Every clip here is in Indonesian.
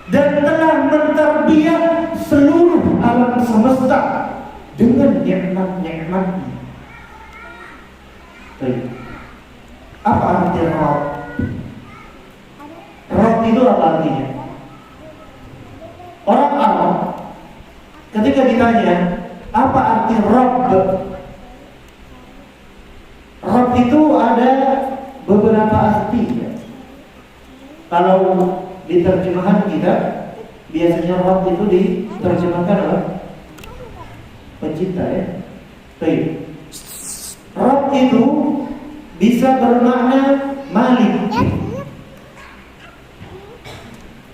dan telah mentarbiyah seluruh alam semesta dengan nikmat-nikmatnya. Baik. Apa arti Rabb? Rabb itu apa artinya? Orang Arab ketika ditanya apa arti Rabb, Rabb itu ada beberapa arti ya. Kalau di terjemahan kita biasanya Rabb itu diterjemahkan oleh pencipta ya. Baik. Rabb itu bisa bermakna malik,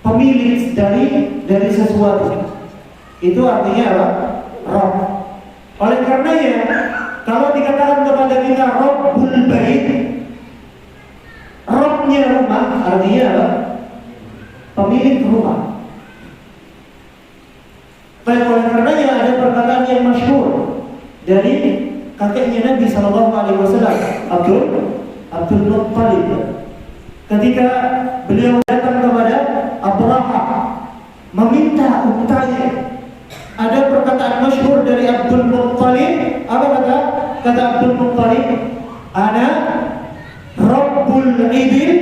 pemilik dari sesuatu. Itu artinya apa? Rabb. Oleh karenanya kalau dikatakan kepada kita Rabbul Bait, Rabbnya rumah, artinya apa? Pemilik rumah. Baik, oleh karenanya ada perkataan yang masyhur dari kakeknya Nabi Shallallahu Alaihi Wasallam, Abdul Muttalib. Ketika beliau datang kepada Abraha meminta untanya, ada perkataan masyhur dari Abdul Muttalib. Apa kata Abdul Muttalib? Ana Rabbul Ibil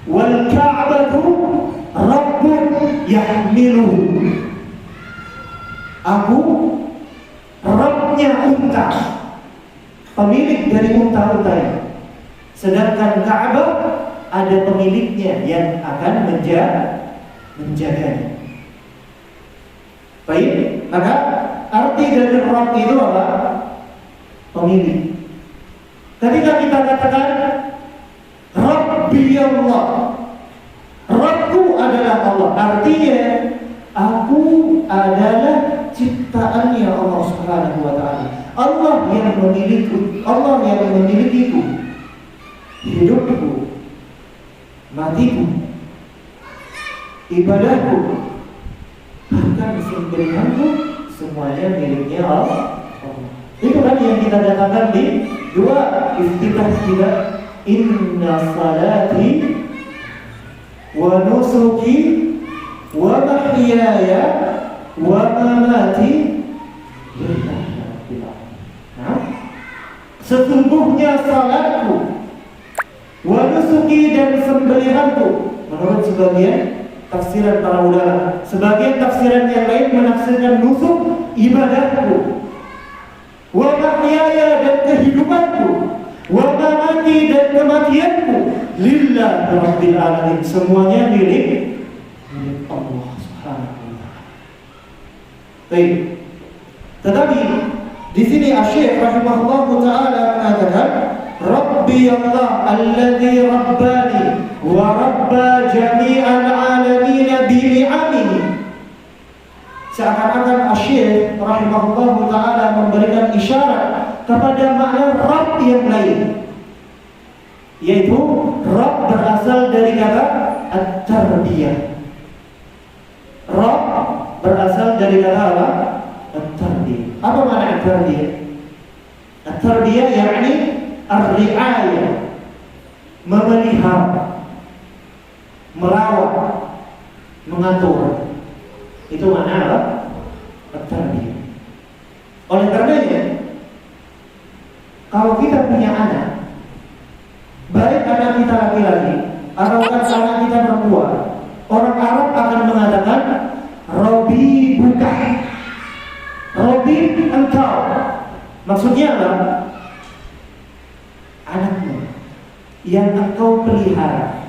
wal Ka'batu Rabbun yahmiluhu. Aku Rabbnya unta, pemilik dari unta-untanya. Sedangkan Ka'bah ada pemiliknya yang akan menjaganya. Baik, maka arti dari Rabb itu apa? Pemilik. Ketika kita katakan Rabbi Allah, Rabbku adalah Allah, artinya aku adalah ciptaannya Allah Subhanahu wa taala. Allah yang memilikiku, Allah yang memilikiku, hidupku, matiku, ibadahku, bahkan sembelihanku, semuanya miliknya Allah. Itu kan yang kita katakan di dua iftitah kita, inna salati wa nusuki wa mahyaya wa mamati lillahi rabbil alamin. Sesungguhnya salatku, wa nusuki dan sembelihanku, menurut sebagian tafsiran para ulama. Sebagian tafsiran yang lain menafsirkan nusuk ibadahku, wa mahyaya dan kehidupanku, wa mamati dan kematianku, lillahi rabbil alamin. Semuanya milik Allah Subhanahu wa taala. Baik. Tetapi di sini Asy-Syaikh rahimahullahu taala mengatakan Rabbi Allah alladzi rabbani wa rabba jami'al alamin bi ni'amihi. Seakan-akan Asy-Syaikh rahimahullahu taala memberikan isyarat kepada makna Rabb yang lain, yaitu Rabb berasal dari kata at-tarbiyah. Rabb berasal dari kata apa? At-tarbiyah. Apa makna at-tarbiyah? At-tarbiyah yakni ar-ri'ayah, memelihara, merawat, mengatur. Itu makna apa? At-tarbiyah. Oleh karenanya, kalau kita punya anak, baik anak kita laki-laki atau anak kita perempuan, orang Arab akan mengatakan Robi buka, Robi engkau. Maksudnya apa? Anakmu yang engkau pelihara,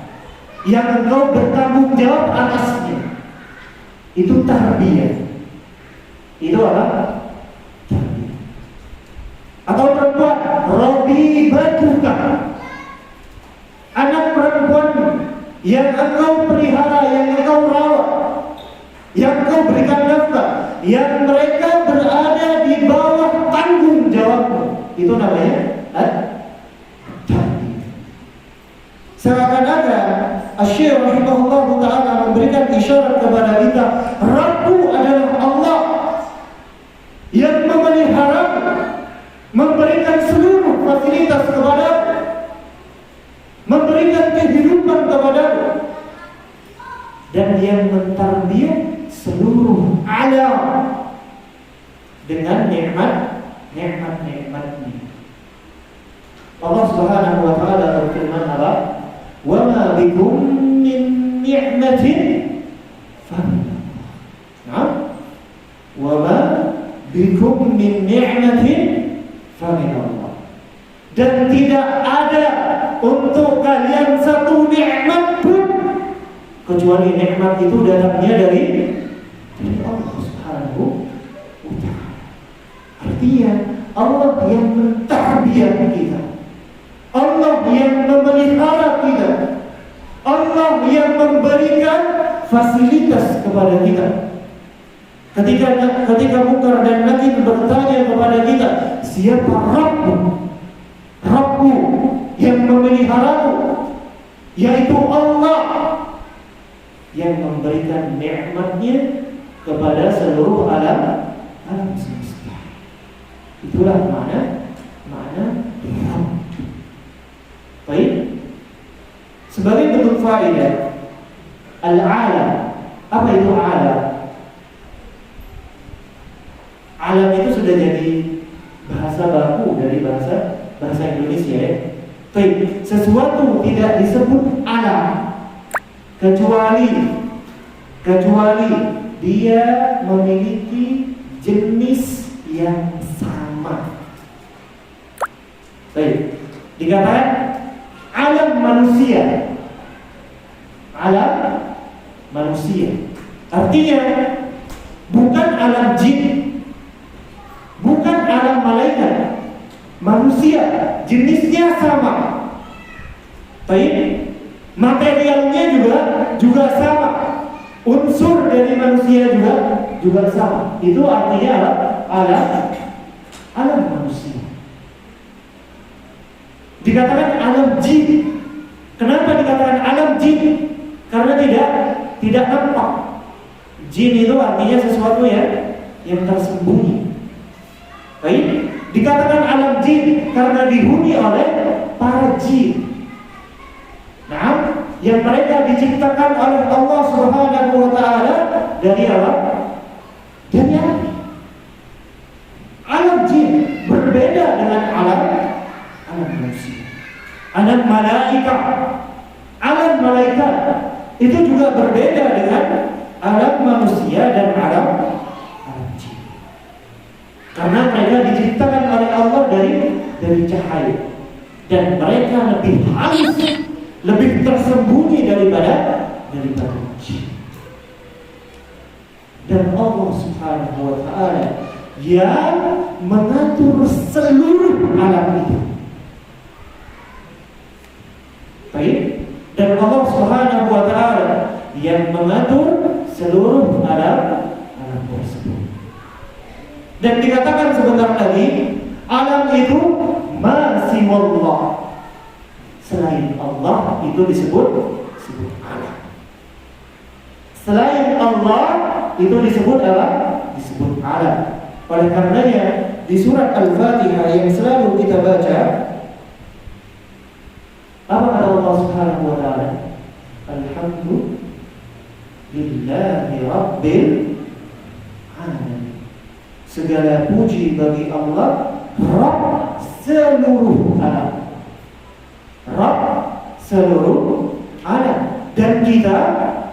yang engkau bertanggung jawab atasnya. Itu tarbiyah. Itu apa? Tarbiyah. Atau perempuan, Robi batuka, anak perempuan yang engkau pelihara, yang engkau rawat, yang engkau berikan nafkah, yang mereka berada di bawah tanggung jawabmu. Itu namanya tarbiyah. Seakan-akan Asy-Syaikh rahimahullahu taala memberikan isyarat kepada kita, Rabbku adalah Allah yang memelihara, memberikan seluruh fasilitas kepadamu, memberikan kehidupan kepadamu. dan yang mentarbiyah seluruh alam dengan nikmat-nikmatnya. Allah Subhanahu wa taala berfirman apa? "Wa ma bikum min ni'matin faminallah." Wa ma bikum min ni'matin faminallah. Dan tidak ada untuk kalian satu nikmat pun kecuali nikmat itu datangnya dari Allah Subhanahu wa taala. Artinya Allah yang mentarbiyah kita, Allah yang memelihara kita, Allah yang memberikan fasilitas kepada kita. Ketika Munkar dan Nakir bertanya kepada kita, siapa Rabbmu yang memeliharamu? Yaitu Allah yang memberikan nikmatnya kepada seluruh alam semesta. Itulah makna Rabb. Baik. Sebagai bentuk faedah, al-alam. Apa itu alam? Alam itu sudah jadi bahasa baku dari bahasa Indonesia ya. Baik, sesuatu tidak disebut alam kecuali dia memiliki jenis yang sama. Baik, dikatakan alam manusia. Alam manusia artinya bukan alam jin, bukan alam malaikat. Manusia jenisnya sama. Baik, materialnya juga sama. Unsur dari manusia juga sama. Itu artinya alam manusia. Dikatakan alam jin. Kenapa dikatakan alam jin? Karena tidak nampak. Jin itu artinya sesuatu yang tersembunyi. Baik, dikatakan alam jin karena dihuni oleh para jin. Nah, yang mereka diciptakan oleh Allah Subhanahu wa taala dari apa? Dari api. Alam jin berbeda dengan alam manusia. Alam malaikat. Alam malaikat itu juga berbeda dengan alam manusia dan alam jin. Karena mereka diciptakan oleh Allah dari cahaya. Dan mereka lebih halus, lebih tersembunyi daripada jin. Dan Allah Subhanahu wa taala yang mengatur seluruh alam itu. Baik, dan Allah Subhanahu wa taala yang mengatur seluruh alam tersebut. Dan dikatakan sebentar lagi, alam itu masih Allah. Selain Allah itu disebut alam. Selain Allah itu disebut apa? Disebut alam. Oleh karenanya di surat Al-Fatihah yang selalu kita baca, apa kata Allah Subhanahu wa taala? Alhamdulillahi Rabbil Alamin. Segala puji bagi Allah, Rabb seluruh alam. Rabb seluruh alam. Dan kita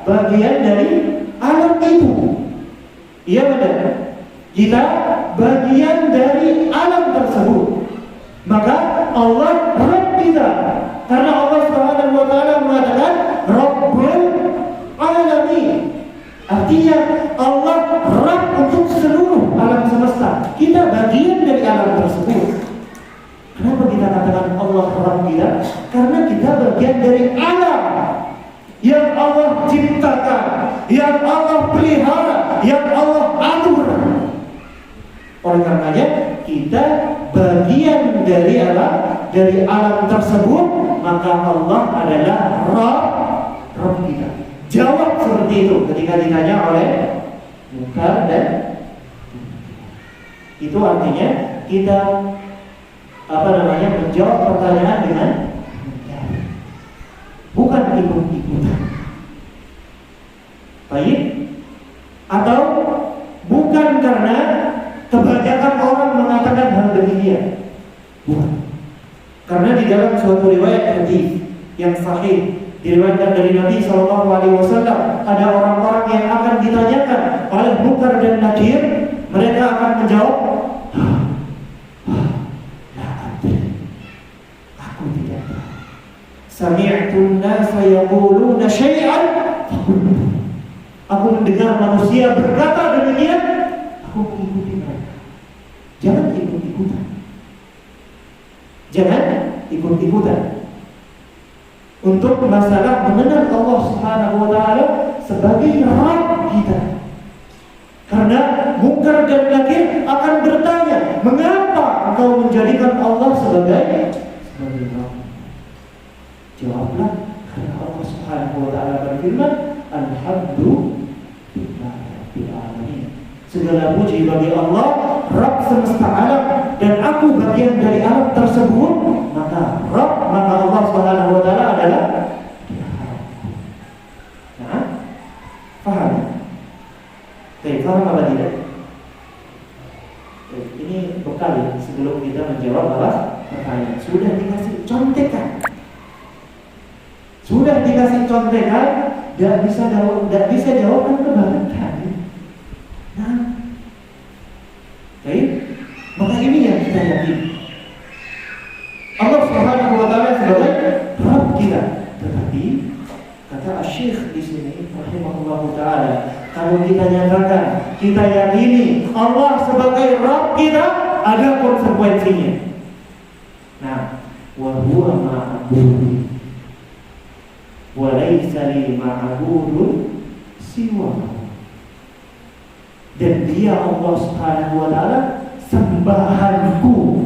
bagian dari alam itu. Iya benar. Kita bagian dari alam tersebut. Maka Allah Rabb kita. Karena Allah Subhanahu wa taala mengatakan Rabbul Alamin. Artinya Allah Rabb untuk seluruh alam semesta. Kita bagian dari alam tersebut. Kenapa kita katakan Allah Rabb kita? Karena kita bagian dari alam yang Allah ciptakan, yang Allah pelihara, yang Allah atur. Oleh karenanya kita bagian dari alam, tersebut, maka Allah adalah Rabb kita. Jawab seperti itu ketika ditanya oleh Munkar dan itu artinya kita menjawab pertanyaan dengan bukan ikut-ikutan. Baik? Atau bukan karena kebanyakan orang mengatakan hal demikian? Bukan. Karena di dalam suatu riwayat hadis yang sahih diriwayatkan dari Nabi SAW, ada orang-orang yang akan ditanyakan oleh Munkar dan Nakir, mereka akan menjawab, la adri, aku tidak tahu. Sami'tun nasa yaquluna syai'an, aku mendengar manusia berkata demikian, aku mengikuti mereka. Jangan ikut-ikutan. Jangan ikut-ikutan. Untuk masalah mengenal Allah Subhanahu wa taala sebagai Rabb kita. Karena Munkar dan Nakir akan bertanya, mengapa engkau menjadikan Allah sebagai Rabb? Jawablah, karena Allah Subhanahu wa taala berfirman, Alhamdulillah rabbil alamin. Segala puji bagi Allah, Rabb semesta alam, dan aku bagian dari alam tersebut. Maka Allah Subhanahu wa taala adalah nah, paham? Oke, paham apa tidak? Oke, ini bekal ya, sebelum kita menjawab apa pertanyaan. Sudah dikasih contekan. Sudah dikasih contekan, tidak bisa jawab kan kebangetan. Nah, oke, maka ini yang kita yakini. Allah Subhanahu wa taala sebagai Rabb kita. Tetapi kata Syekh di sini rahimahullahu taala, kalau kita nyatakan, kita yakini Allah sebagai Rabb kita, ada konsekuensinya. Nah, wa huwa ma'bud wa laysa li ma'budun siwa. Dan dia Allah Subhanahu wa taala sembahanku,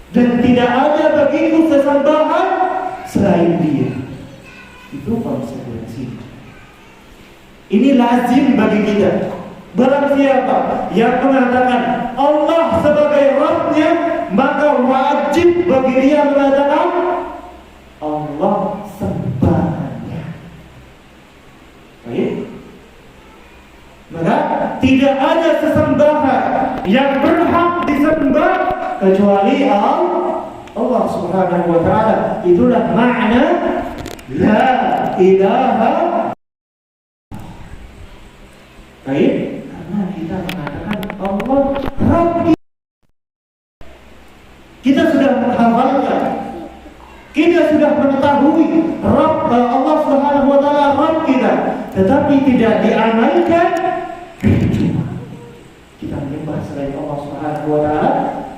dan tidak ada bagiku sesembahan selain dia. Itu konsekuensi. Ini lazim bagi kita. Barang siapa yang mengatakan Allah sebagai Rabb-nya, maka wajib bagi dia mengatakan Allah sembahannya. Baik? Maka tidak ada sesembahan yang berhak disembah kecuali Allah Subhanahu wa taala. Itulah makna la ilaha. Baik? Karena kita mengatakan Allah Rabb. Kita sudah menghafalkan, kita sudah mengetahui Rabb Allah Subhanahu wa taala Rabb kita, tetapi tidak diamalkan, percuma. Kita menyembah selain Allah Subhanahu wa taala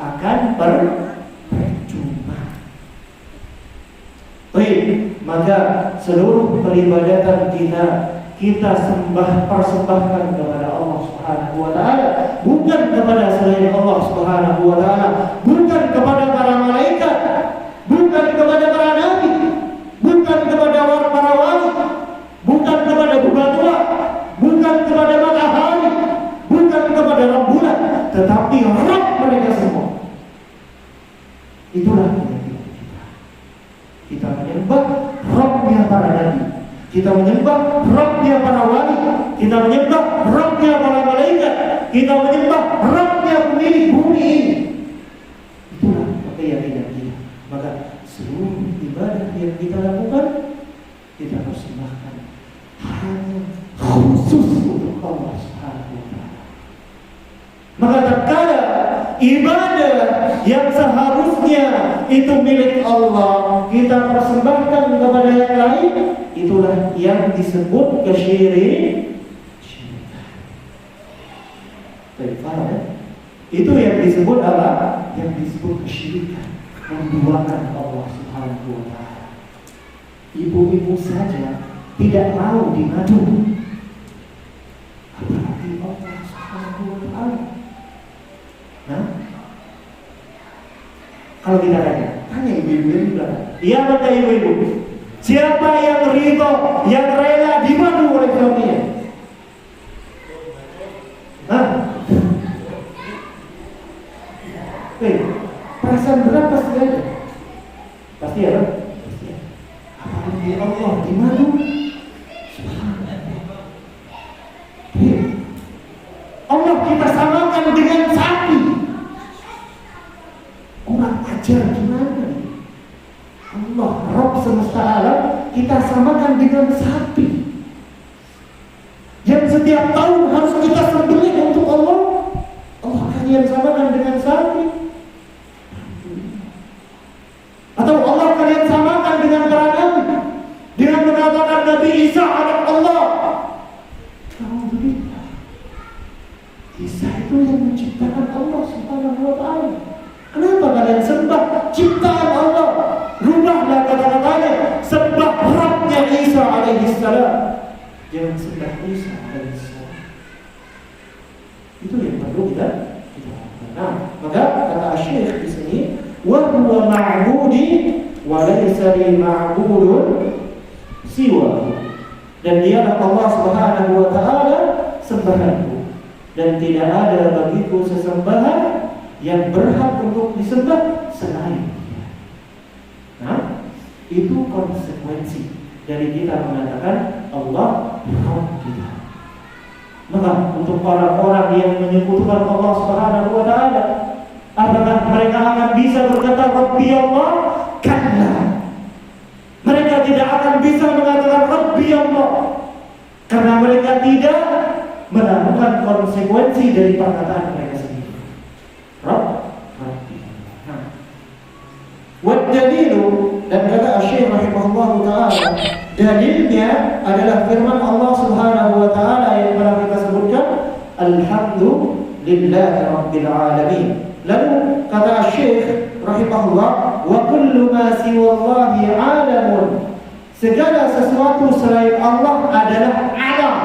akan percuma. Baik, maka seluruh peribadatan kita persembahkan kepada Allah Subhanahu wa taala, bukan kepada selain Allah Subhanahu wa taala, bukan kepada para malaikat, bukan kepada para nabi, bukan kepada para wali, bukan kepada bubatua, bukan kepada matahari, bukan kepada rembulan, tetapi Rabb mereka semua. Itulah keyakinan kita. Kita menyembah Rabb-nya para nabi, kita menyembah Rabb-nya para wali, kita menyembah Rabb-nya para malaikat, kita menyembah Rabb-nya pemilik bumi ini. Itulah keyakinan kita. Maka seluruh ibadah yang kita lakukan, kita persembahkan hanya khusus untuk Allah Subhanahu wa taala. Maka tatkala ibadah yang seharusnya itu milik Allah kita persembahkan kepada yang lain, itulah yang disebut kesyirikan. Paham ya? Itu yang disebut apa? Yang disebut kesyirikan, menduakan Allah Subhanahu wa taala. Ibu-ibu saja tidak mau dimadu, apalagi Allah Subhanahu wa taala. Nah, kalau kita tanya ibu-ibu yang di belakang, iya apa ibu-ibu? Siapa yang ridho, yang rela dimadu oleh suaminya? Hah? Perasaan berat pasti ada. Pasti ada. Pasti ada. Apalagi Allah dimadu. wajar gimana nih? Allah, Rabb semesta alam, kita samakan dengan sapi yang setiap tahun harus kita sembelih untuk Allah. Allah kalian samakan dengan sapi? Atau Allah kalian samakan dengan para nabi dengan mengatakan Nabi Isa anak Allah? Alhamdulillah, Isa itu yang menciptakan Allah Subhanahu wa ta'ala. Kenapa kalian sembah ciptaan Allah? Rubahlah kata-katanya, sembah Rabbnya Isa alaihissalam, jangan sembah Isa alaihissalam. Itu yang perlu kita lakukan. Nah, maka kata Syekh di sini, wa huwa ma'budi wa laysa li ma'budun siwa. Dan dialah Allah Subhanahu wa ta'ala sembahanku, dan tidak ada bagiku sesembahan yang berhak untuk disembah selain Dia. Nah, itu konsekuensi dari kita mengatakan Allah Rabb kita. Maka untuk orang-orang yang menyekutukan Allah Subhanahu wa ta'ala, apakah mereka akan bisa berkata Rabbi Allah? Kalla. Mereka tidak akan bisa mengatakan Rabbi Allah, karena mereka tidak melakukan konsekuensi dari perkataan mereka sendiri. Rabbi. Wadalilu, dan kata Syekh rahimahullah ta'ala, dalilnya adalah firman Allah Subhanahu wa ta'ala yang telah kita sebutkan, Alhamdulillahi Rabbil Alamin. Lalu kata Syekh rahimahullah, wa kullu ma siwallahi alamun, segala sesuatu selain Allah adalah alam.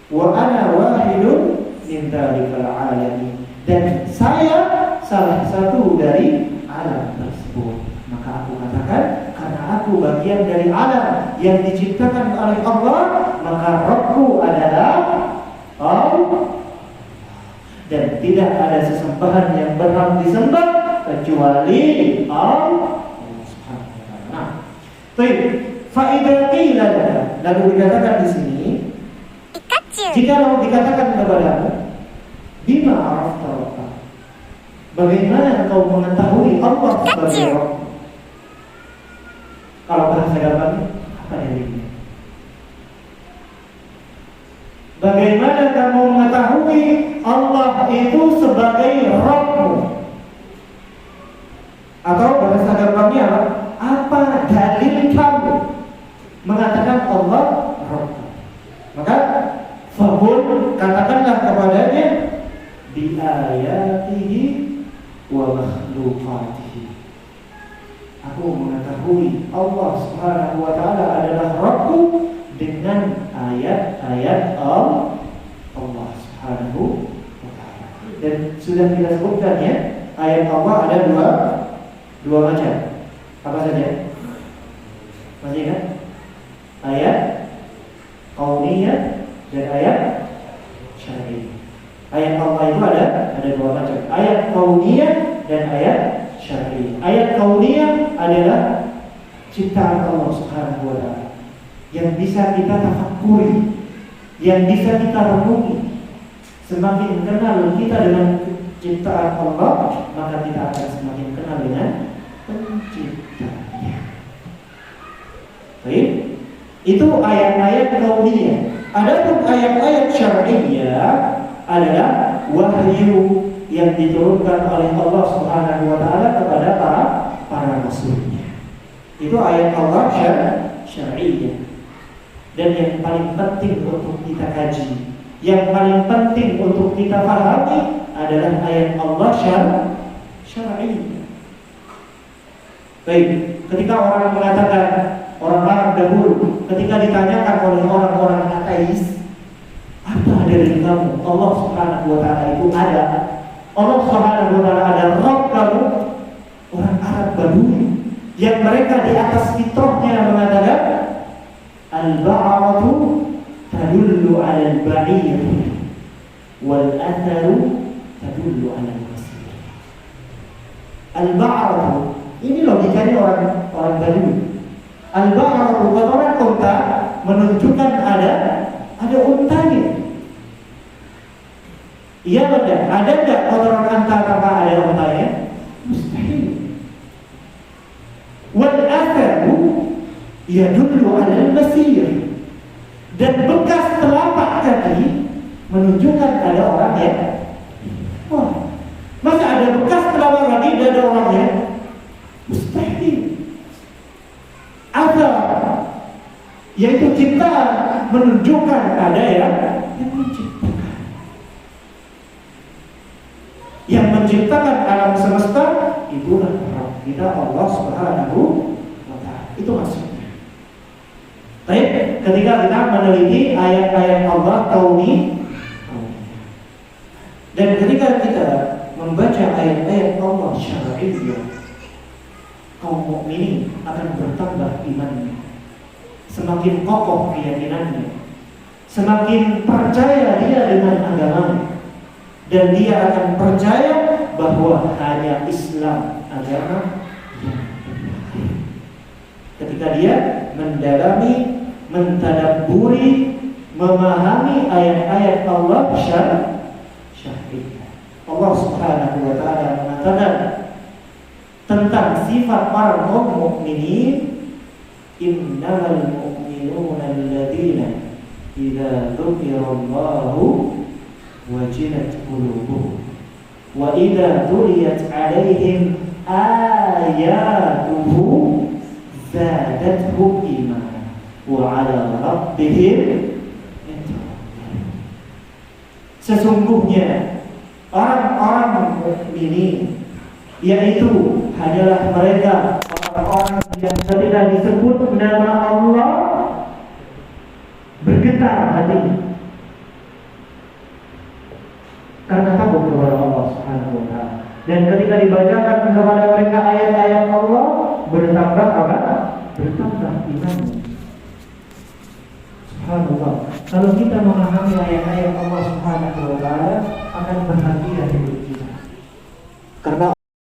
Wa ana wahidun min dzalikal alamin, dan saya salah satu dari alam tersebut. Maka aku katakan, karena aku bagian dari alam yang diciptakan oleh Allah, maka Rabbku adalah Allah, dan tidak ada sesembahan yang berhak disembah kecuali Allah Subhanahu wa ta'ala. Baik, fa idza qila, lalu dikatakan di sini, jika dikatakan kepadamu, bima arafta rabbak, bagaimana kau mengetahui Allah sebagai Rabb? Kalau bahasa gampangnya, apa ini? Bagaimana kamu mengetahui Allah itu sebagai Rabb-mu? Atau bahasa gampangnya apa dalil kamu mengatakan Allah Rabb? Maka fahul, katakanlah kepadanya, bi ayatihi wa makhluqatihi. Aku mengetahui Allah Subhanahu wa ta'ala adalah Rabbku dengan ayat-ayat Allah Subhanahu wa ta'ala. Dan sudah kita sebutkan ya, ayat Allah ada dua macam. Apa saja? Masih ingat? Ayat kauniyah dan ayat syar'i. Ayat Allah itu ada dua macam. Ayat kauniyah dan ayat syar'i. Ayat kauniyah adalah ciptaan Allah Subhanahu wa ta'ala yang bisa kita tafakkuri, yang bisa kita renungi. Semakin kenal kita dengan ciptaan Allah, maka kita akan semakin kenal dengan penciptanya. Baik, itu ayat-ayat kauniyah. Adapun ayat-ayat syar'iyyah adalah wahyu yang diturunkan oleh Allah Subhanahu wa ta'ala kepada para rasulnya. Itu ayat Allah syar'iyyah. Dan yang paling penting untuk kita kaji, yang paling penting untuk kita pahami adalah ayat Allah syar'iyyah. Baik, ketika orang mengatakan, orang Arab dahulu ketika ditanyakan oleh orang-orang ateis, apa dari kamu Allah Subhanahu wa ta'ala itu ada, Allah Subhanahu wa ta'ala ada Rabb kamu, orang Arab Badui yang mereka di atas fitrahnya mengatakan al-ba'ratu tadullu 'ala al-ba'ir wal atharu tadullu 'ala al-masir. Al-ba'ratu, ini logikanya orang Badui. Al-ba'ratu, kotoran unta menunjukkan ada untanya. Iya benar. Ada enggak kotoran unta tanpa ada untanya? Mustahil. yadullu 'alal masir. Dan bekas telapak kaki menunjukkan ada orang yang wah, masa ada bekas telapak kaki dan ada orang yang mustahil. Ada, yaitu ciptaan menunjukkan ada yang menciptakan. Yang menciptakan alam semesta itulah Rabb kita, Allah Subhanahu wa Ta'ala. Itu maksudnya. Baik, ketika kita meneliti ayat-ayat Allah kauni, dan ketika kita membaca ayat-ayat Allah syar'iyyah, kaum mukminin akan bertambah imannya, semakin kokoh keyakinannya, semakin percaya dia dengan agamanya, dan dia akan percaya bahwa hanya Islam agama yang benar. Ketika dia mendalami, mentadabburi, memahami ayat-ayat Allah syar'iyyah. Allah Subhanahu wa Ta'ala mengatakan tentang sifat para kaum mukminin, innamal mu'minuna alladzina idza dzukirallahu wajilat qulubuhum wa idza tuliyat 'alaihim ayatuhu zadatuhum imanan wa 'ala rabbihim yatawakkalun. Sesungguhnya orang-orang mukminin, yaitu hanyalah mereka orang-orang yang ketika disebut nama Allah bergetar hati karena takut kepada Allah Subhanahu wa Ta'ala. Dan ketika dibacakan kepada mereka ayat-ayat Allah, bertambah apa? Bertambah iman. Subhanallah. Kalau kita memahami ayat-ayat Allah Subhanahu wa Ta'ala, akan